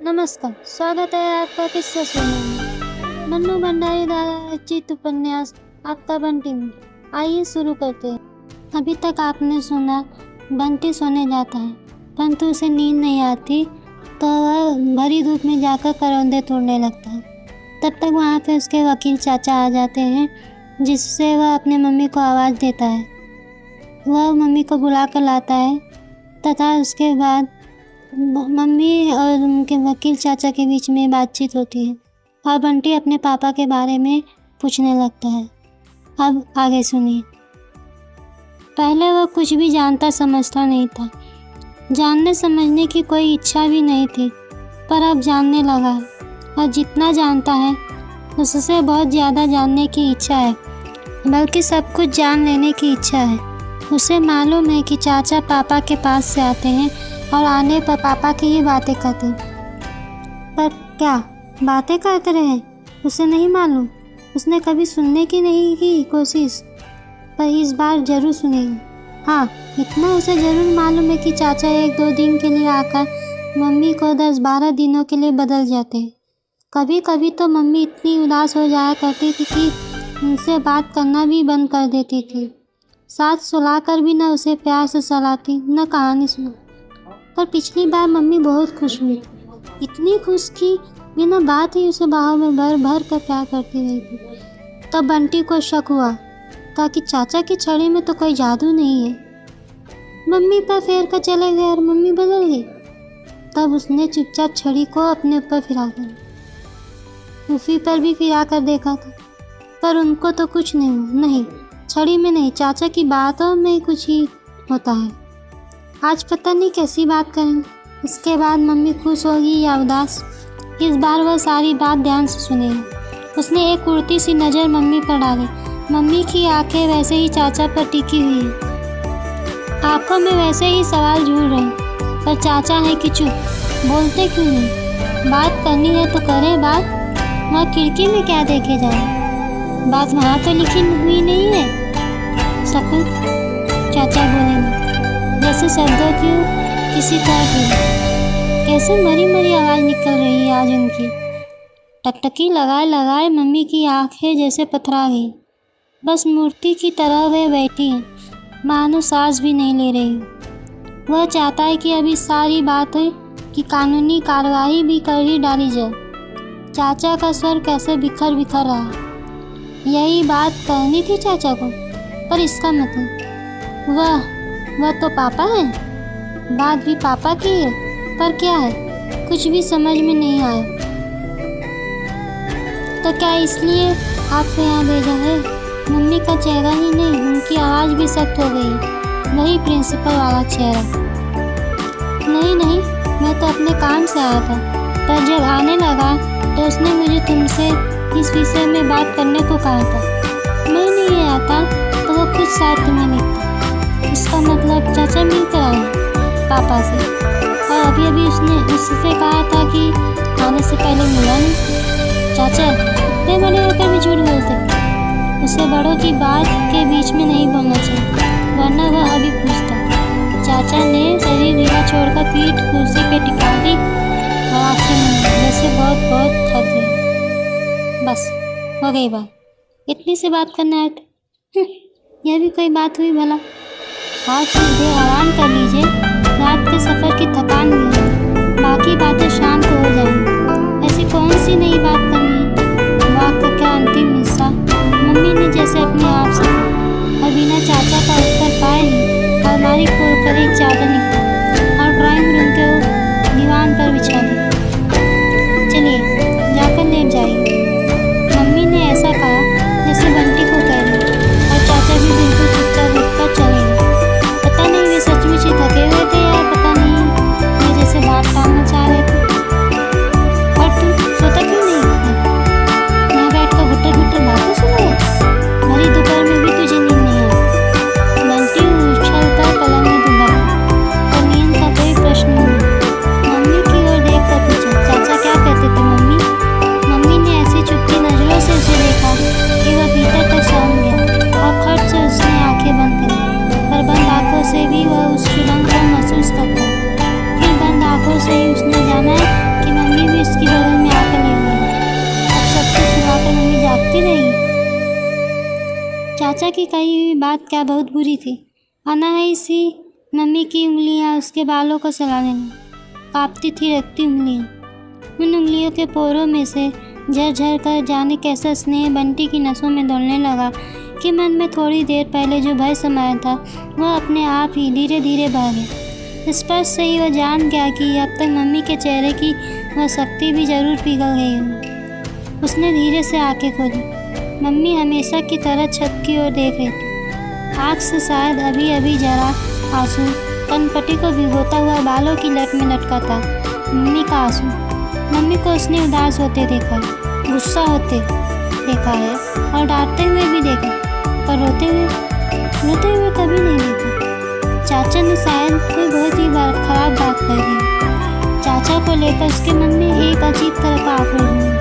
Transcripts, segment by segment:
नमस्कार, स्वागत है आपका किस्सा सुनने में। मन्नू भंडारी द्वारा रचित उपन्यास आपका बंटी में। आइए शुरू करते हैं। अभी तक आपने सुना बंटी सोने जाता है, परंतु उसे नींद नहीं आती तो वह भरी धूप में जाकर करौंदे तोड़ने लगता है। तब तक वहाँ पे उसके वकील चाचा आ जाते हैं, जिससे वह अपने मम्मी को आवाज़ देता है। वह मम्मी को बुला कर लाता है तथा उसके बाद मम्मी और उनके वकील चाचा के बीच में बातचीत होती है और बंटी अपने पापा के बारे में पूछने लगता है। अब आगे सुनिए। पहले वह कुछ भी जानता समझता नहीं था, जानने समझने की कोई इच्छा भी नहीं थी, पर अब जानने लगा है और जितना जानता है उससे बहुत ज़्यादा जानने की इच्छा है, बल्कि सब कुछ जान लेने की इच्छा है। उसे मालूम है कि चाचा पापा के पास से आते हैं और आने पर पापा की ही बातें करते, पर क्या बातें करते रहे उसे नहीं मालूम। उसने कभी सुनने की नहीं की कोशिश, पर इस बार ज़रूर सुनेगी। हाँ, इतना उसे ज़रूर मालूम है कि चाचा 1-2 दिन के लिए आकर मम्मी को 10-12 दिनों के लिए बदल जाते हैं। कभी कभी तो मम्मी इतनी उदास हो जाया करती थी कि उनसे बात करना भी बंद कर देती थी। साथ सुलाकर भी न उसे प्यार से सुलाती न कहानी सुना। पर पिछली बार मम्मी बहुत खुश हुई, इतनी खुश कि बिना बात ही उसे बाहों में भर भर कर प्यार करती रही थी। तब बंटी को शक हुआ ताकि चाचा की छड़ी में तो कोई जादू नहीं है। मम्मी पर फेर कर चले गए और मम्मी बदल गई। तब उसने चुपचाप छड़ी को अपने ऊपर फिरा कर फूफी पर भी फिरा कर देखा था, पर उनको तो कुछ नहीं हुआ। नहीं, छड़ी में नहीं, चाचा की बातों में कुछ ही होता है। आज पता नहीं कैसी बात करेंगे। इसके बाद मम्मी खुश होगी या उदास, इस बार वह सारी बात ध्यान से सुनेगी। उसने एक उड़ती सी नज़र मम्मी पर डाली। मम्मी की आंखें वैसे ही चाचा पर टिकी हुई हैं। आंखों में वैसे ही सवाल झूल रहे हैं, पर चाचा है कि चुप, बोलते क्यों नहीं? बात करनी है तो करें बात। वहाँ खिड़की में क्या देखे जाए? बात वहाँ तो लिखी हुई नहीं है। सकूं? चाचा बोलेंगे जैसे शब्दों की किसी तरह की। कैसे मरी मरी आवाज़ निकल रही है आज उनकी। टकटकी लगाए लगाए मम्मी की आंखें जैसे पथरा गई। बस मूर्ति की तरह वे बैठी हैं, मानो सांस भी नहीं ले रही। वह चाहता है कि अभी सारी बातें की कानूनी कार्रवाई भी कर ही डाली जाए। चाचा का स्वर कैसे बिखर बिखर रहा है। यही बात करनी थी चाचा को, पर इसका मतलब वह तो पापा है। बात भी पापा की है, पर क्या है कुछ भी समझ में नहीं आया। तो क्या इसलिए आपको यहाँ भेजा है? मम्मी का चेहरा ही नहीं, उनकी आवाज़ भी सख्त हो गई। वही प्रिंसिपल वाला चेहरा। नहीं, मैं तो अपने काम से आया था, पर जब आने लगा तो उसने मुझे तुमसे इस विषय में बात करने को कहा था। मैं नहीं आता तो वो खुद साथ तुम्हें लिखता। इसका मतलब चाचा मिलकर आए पापा से, और अभी उसने उससे कहा था कि आने से पहले मिला नहीं। चाचा इतने बड़े होकर भी झूठ बोलते। उसे बड़ों की बात के बीच में नहीं बोलना चाहिए, वरना वह अभी पूछता। चाचा ने शरीर ढीला छोड़कर पीठ कुर्सी पे टिका दी और आखिर जैसे बहुत थक गई। बस हो गई बात, इतनी से बात करना है। यह भी कोई बात हुई भला? आज कुछ देर आराम कर लीजिए, रात के सफ़र की थकान भी है, बाकी बातें शाम को हो जाएंगी। ऐसी कौन सी नई बात करनी है? वाक्य का अंतिम हिस्सा मम्मी ने जैसे अपने आप से और बिना चाचा का उत्तर पाए ही अलमारी खोलकर एक चादर निकाली और ड्राइंग रूम के दीवान पर बिछा दी। चलिए जाकर लेट जाइए, मम्मी ने ऐसा कहा जैसे बंटी को कह रही, और चाचा भी बिल्कुल चुपचाप उठकर चले गए। पता नहीं वे सचमुच ही थके हुए थे या पता नहीं मैं जैसे की कही हुई बात क्या बहुत बुरी थी। अनायासी मम्मी की उंगलियां उसके बालों को सहलाने लगी। कांपती थी रखती उंगलियां। उन उंगलियों के पोरों में से झरझर कर जाने कैसा स्नेह बंटी की नसों में दौड़ने लगा कि मन में थोड़ी देर पहले जो भय समाया था वह अपने आप ही धीरे धीरे बह गया। स्पर्श से ही वह जान गया कि अब तक मम्मी के चेहरे की वह शक्ति भी जरूर पिघल गई होगी। उसने धीरे से आंखें खोली। मम्मी हमेशा की तरह छत की ओर देख रही थी। आँख से शायद अभी अभी जरा आंसू कनपटी को भिगोता हुआ बालों की लट में लटका था। मम्मी का आंसू। मम्मी को उसने उदास होते देखा, गुस्सा होते देखा है और डांटते हुए भी देखा, पर रोते हुए कभी नहीं देखा। चाचा ने शायद कोई बहुत ही खराब बात कह दी। चाचा को लेकर उसके मन में एक अजीब तरह का आक्रोश हुआ।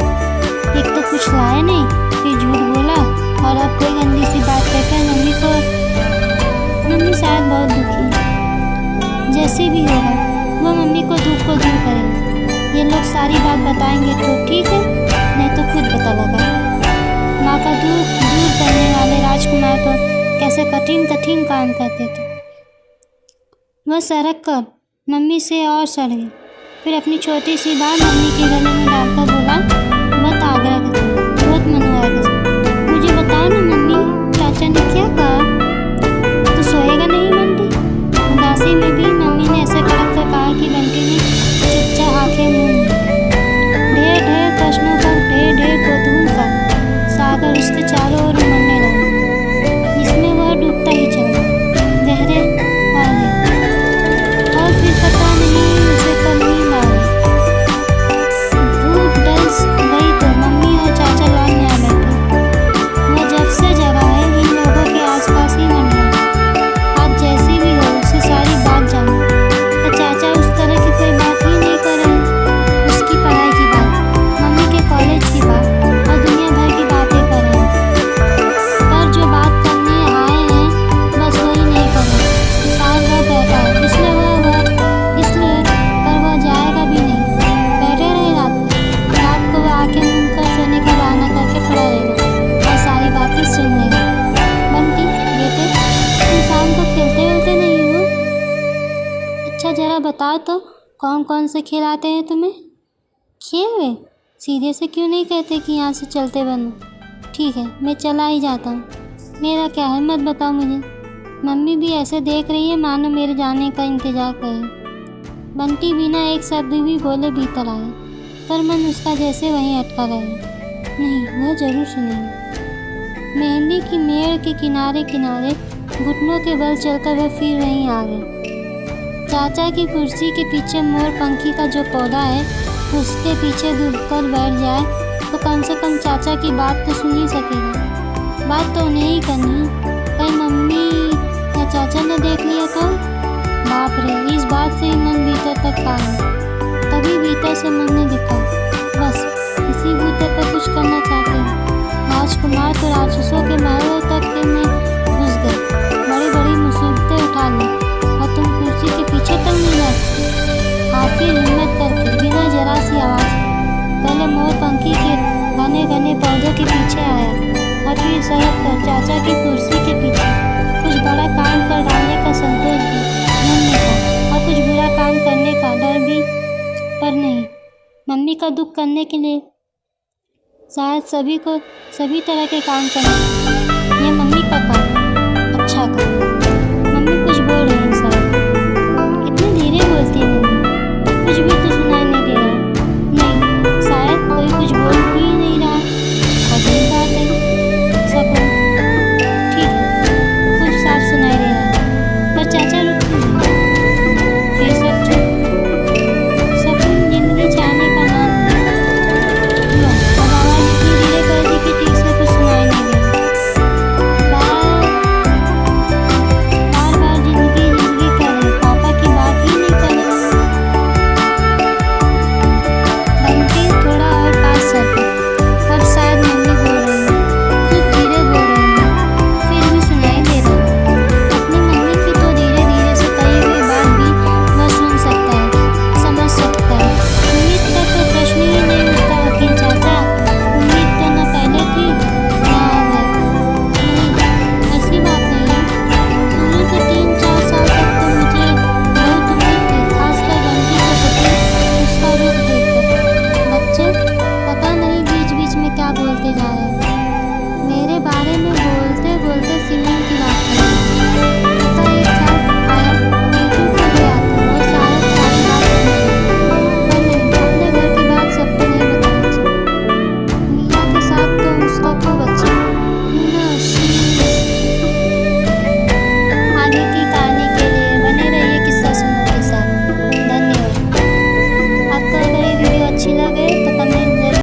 एक तो कुछ लाया नहीं, फिर झूठ बोला और अब कोई गंदी सी बात कहकर मम्मी शायद बहुत दुखी है। जैसे भी होगा वो मम्मी को दुख को दूर करेंगे। ये लोग सारी बात बताएंगे तो ठीक है, नहीं तो खुद पता लगा। माँ का दुख दूर करने वाले राजकुमार तो कैसे कठिन काम करते थे। वह सरक कर मम्मी से और सड़ गई, फिर अपनी छोटी सी बात मम्मी के गले में डालकर बोला, बहुत आग्रह के साथ, बहुत मनोहर के साथ, मुझे बताओ ना मम्मी, चाचा ने क्या कहा? तो सोएगा नहीं बंटी? उदासी में भी मम्मी ने ऐसे कड़क कर कहा कि बंटी ने चुपचाप आंखें मूंद ली। ढेर प्रश्नों का ढेर कौतूहल का सागर उसके चारों ओर उमड़ने लगा, जिसमें वह डूबता ही चला गहरे और फिर पता नहीं उसे कब नींद आ गई। धूप ढल गई तो मम्मी और चाचा लॉन में आ बैठे। वह जब से जगा है इन लोगों के आसपास ही मन रहा। आप जैसी भी हो उससे सारी बात जानो। तो चाचा उस तरह की कोई बात ही नहीं कर रहे। उसकी पढ़ाई की बात, मम्मी के कॉलेज की बात और दुनिया भर की बातें कर रहे हैं। पर जो बात करने आए हैं बस वही नहीं कर रहे। शायद वह कहता है इसलिए पर वह जाएगा भी नहीं। बैठे रहे रात को वह आंखें मूंद कर सोने का बहाना करके पड़ा रहेगा और सारी बातें सुन लेगा। बंटी बेटे, तुम शाम को खेलते नहीं हो? अच्छा जरा बताओ तो कौन कौन से खेल आते हैं तुम्हें? खेल वे सीधे से क्यों नहीं कहते कि यहाँ से चलते बनो? ठीक है मैं चला ही जाता हूँ। मेरा क्या है मत बताओ मुझे। मम्मी भी ऐसे देख रही है मानो मेरे जाने का इंतजार करे। बंटी बिना एक शब्द भी बोले भीतर आया, पर मन उसका जैसे वहीं अटका रहा। नहीं वह जरूर सुनेगी। मेहंदी की मेड़ के किनारे घुटनों के बल चलकर वह फिर वहीं आ गया। चाचा की कुर्सी के पीछे मोर पंखी का जो पौधा है उसके पीछे डूबकर बैठ जाए तो कम से कम चाचा की बात तो सुन ही सकेगा। बात तो उन्हें ही करनी है। कहीं मम्मी या चाचा ने देख लिया तो? बाप रे, इस बात से ही मन भीतर तक पाया। तभी भीतर से मन ने दिखा, बस इसी बूते पर कुछ करना चाहते हैं। राजकुमार तो राक्षसों के महलों तक में घुस गए, बड़ी बड़ी मुसीबतें उठा ली और तुम कुर्सी के पीछे तक नहीं जा सकते। आखिर हिम्मत करके बिना जरा सी आवाज़ पहले मोर पंखी के घने घने पौधों के पीछे आया और फिर सड़क पर चाचा की कुर्सी के पीछे कुछ बड़ा काम कर डालने का संतोष भी और कुछ बुरा काम करने का डर भी, पर नहीं, मम्मी का दुख करने के लिए शायद सभी तरह के काम करने। यह मम्मी का काम, अच्छा काम।